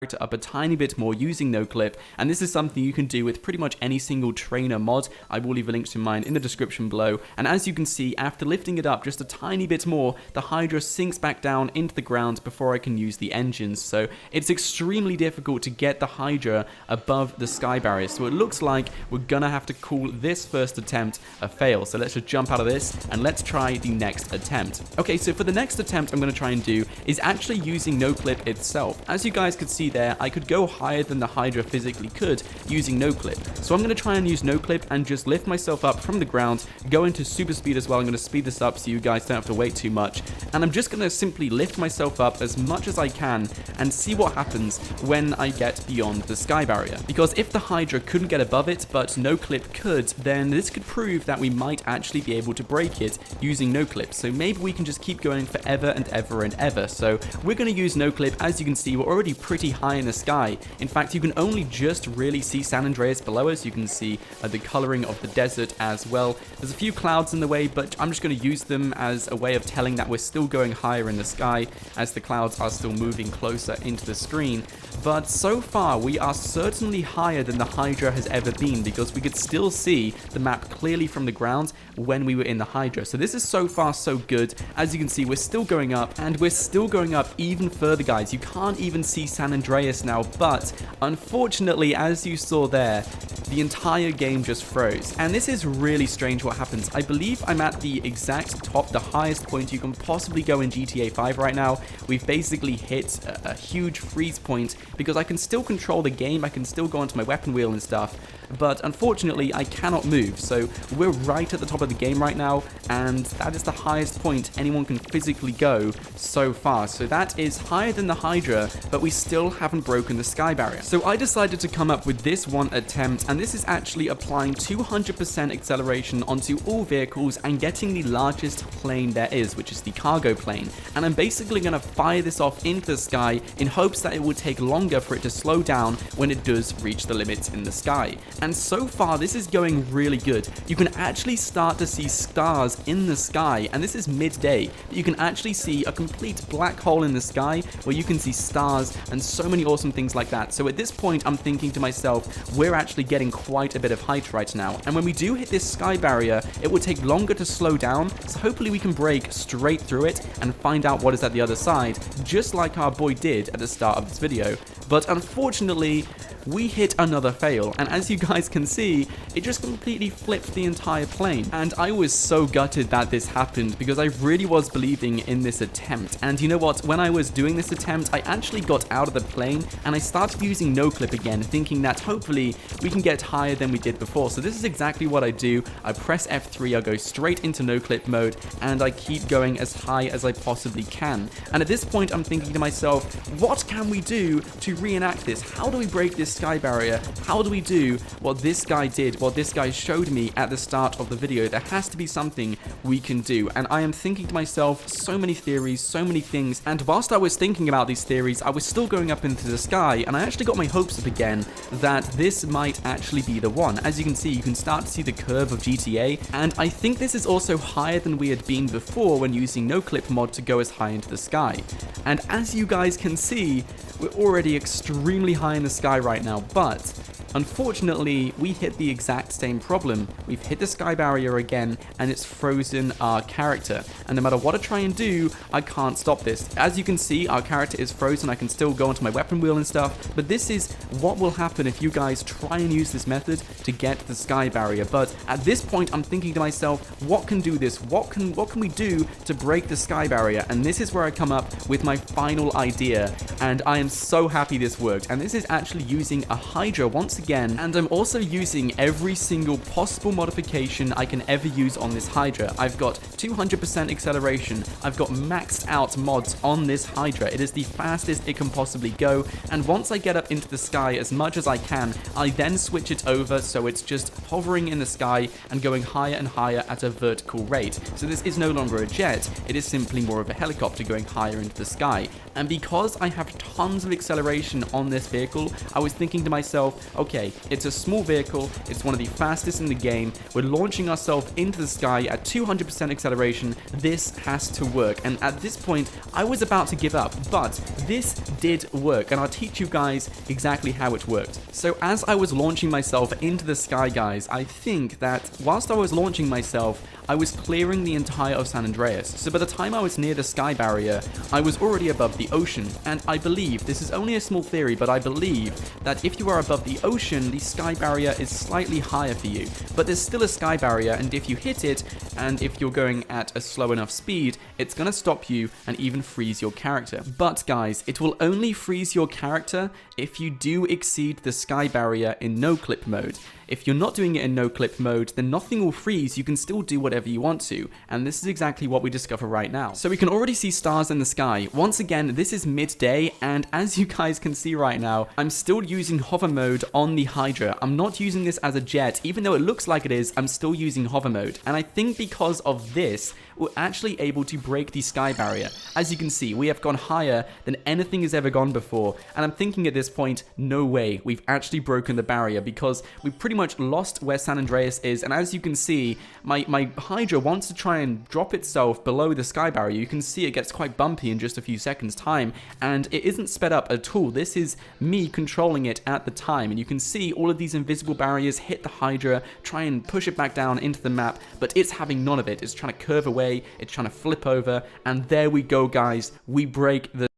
up a tiny bit more using no clip, and this is something you can do with pretty much any single trainer mod. I will leave a link to mine in the description below, and as you can see, after lifting it up just a tiny bit more, the Hydra sinks back down into the ground before I can use the engines. So it's extremely difficult to get the Hydra above the sky barrier, so it looks like we're gonna have to call this first attempt a fail. So let's just jump out of this and let's try the next attempt. Okay, so for the next attempt I'm gonna try and do is actually using no clip itself. As you guys could see there, I could go higher than the Hydra physically could using no clip. So I'm going to try and use no clip and just lift myself up from the ground, go into super speed as well. I'm going to speed this up so you guys don't have to wait too much. And I'm just going to simply lift myself up as much as I can and see what happens when I get beyond the sky barrier. Because if the Hydra couldn't get above it, but no clip could, then this could prove that we might actually be able to break it using no clip. So maybe we can just keep going forever and ever and ever. So we're going to use no clip. As you can see, we're already pretty high in the sky. In fact, you can only just really see San Andreas below us. You can see the coloring of the desert as well. There's a few clouds in the way, but I'm just going to use them as a way of telling that we're still going higher in the sky as the clouds are still moving closer into the screen. But so far, we are certainly higher than the Hydra has ever been, because we could still see the map clearly from the ground when we were in the Hydra. So this is so far so good. As you can see, we're still going up, and we're still going up even further, guys. You can't even see San Andreas now, but unfortunately, as you saw there, the entire game just froze. And this is really strange what happens. I believe I'm at the exact top, the highest point you can possibly go in GTA 5 right now. We've basically hit a huge freeze point, because I can still control the game, I can still go onto my weapon wheel and stuff, but unfortunately I cannot move. So we're right at the top of the game right now, and that is the highest point anyone can physically go so far. So that is higher than the Hydra, but we still haven't broken the sky barrier. So I decided to come up with this one attempt, and this is actually applying 200% acceleration onto all vehicles and getting the largest plane there is, which is the cargo plane. And I'm basically going to fire this off into the sky in hopes that it will take longer for it to slow down when it does reach the limits in the sky. And so far, this is going really good. You can actually start to see stars in the sky, and this is midday. You can actually see a complete black hole in the sky where you can see stars and so many awesome things like that. So at this point, I'm thinking to myself, we're actually getting quite a bit of height right now. And when we do hit this sky barrier, it will take longer to slow down. So hopefully we can break straight through it and find out what is at the other side, just like our boy did at the start of this video. But unfortunately, we hit another fail, and as you guys can see, it just completely flipped the entire plane. And I was so gutted that this happened, because I really was believing in this attempt. And you know what, when I was doing this attempt, I actually got out of the plane and I started using no clip again, thinking that hopefully we can get higher than we did before. So this is exactly what I do. I press F3, I go straight into no clip mode, and I keep going as high as I possibly can. And at this point, I'm thinking to myself, what can we do to reenact this? How do we break this sky barrier? How do we do what this guy did, what this guy showed me at the start of the video? There has to be something we can do. And I am thinking to myself, so many theories, so many things. And whilst I was thinking about these theories, I was still going up into the sky, and I actually got my hopes up again that this might actually be the one. As you can see, you can start to see the curve of GTA, and I think this is also higher than we had been before when using no clip mod to go as high into the sky. And as you guys can see, we're already extremely high in the sky right now, but unfortunately, we hit the exact same problem. We've hit the sky barrier again, and it's frozen our character. And no matter what I try and do, I can't stop this. As you can see, our character is frozen. I can still go onto my weapon wheel and stuff, but this is what will happen if you guys try and use this method to get the sky barrier. But at this point, I'm thinking to myself, what can do this? What can we do to break the sky barrier? And this is where I come up with my final idea, and I am so happy this worked. And this is actually using a Hydra once again, and I'm also using every single possible modification I can ever use on this Hydra. I've got 200% acceleration, I've got maxed out mods on this Hydra. It is the fastest it can possibly go, and once I get up into the sky as much as I can, I then switch it over so it's just hovering in the sky and going higher and higher at a vertical rate. So this is no longer a jet, it is simply more of a helicopter going higher into the sky. And because I have tons of acceleration on this vehicle, I was thinking to myself, okay, okay, it's a small vehicle, it's one of the fastest in the game, we're launching ourselves into the sky at 200% acceleration, this has to work. And at this point, I was about to give up, but this did work, and I'll teach you guys exactly how it worked. So as I was launching myself into the sky, guys, I think that whilst I was launching myself, I was clearing the entire of San Andreas. So by the time I was near the sky barrier, I was already above the ocean. And I believe, this is only a small theory, but I believe that if you are above the ocean, the sky barrier is slightly higher for you. But there's still a sky barrier, and if you hit it, and if you're going at a slow enough speed, it's going to stop you and even freeze your character. But guys, it will only freeze your character if you do exceed the sky barrier in no clip mode. If you're not doing it in no clip mode, then nothing will freeze, you can still do whatever you want to, and this is exactly what we discover right now. So we can already see stars in the sky. Once again, this is midday, and as you guys can see right now, I'm still using hover mode on the Hydra. I'm not using this as a jet, even though it looks like it is, I'm still using hover mode. And I think because of this, we're actually able to break the sky barrier. As you can see, we have gone higher than anything has ever gone before, and I'm thinking at this point, no way, we've actually broken the barrier, because we pretty much lost where San Andreas is, and as you can see, my Hydra wants to try and drop itself below the sky barrier. You can see it gets quite bumpy in just a few seconds time, and it isn't sped up at all. This is me controlling it at the time, and you can see all of these invisible barriers hit the Hydra, try and push it back down into the map, but it's having none of it. It's trying to curve away, it's trying to flip over, and there we go, guys. We break the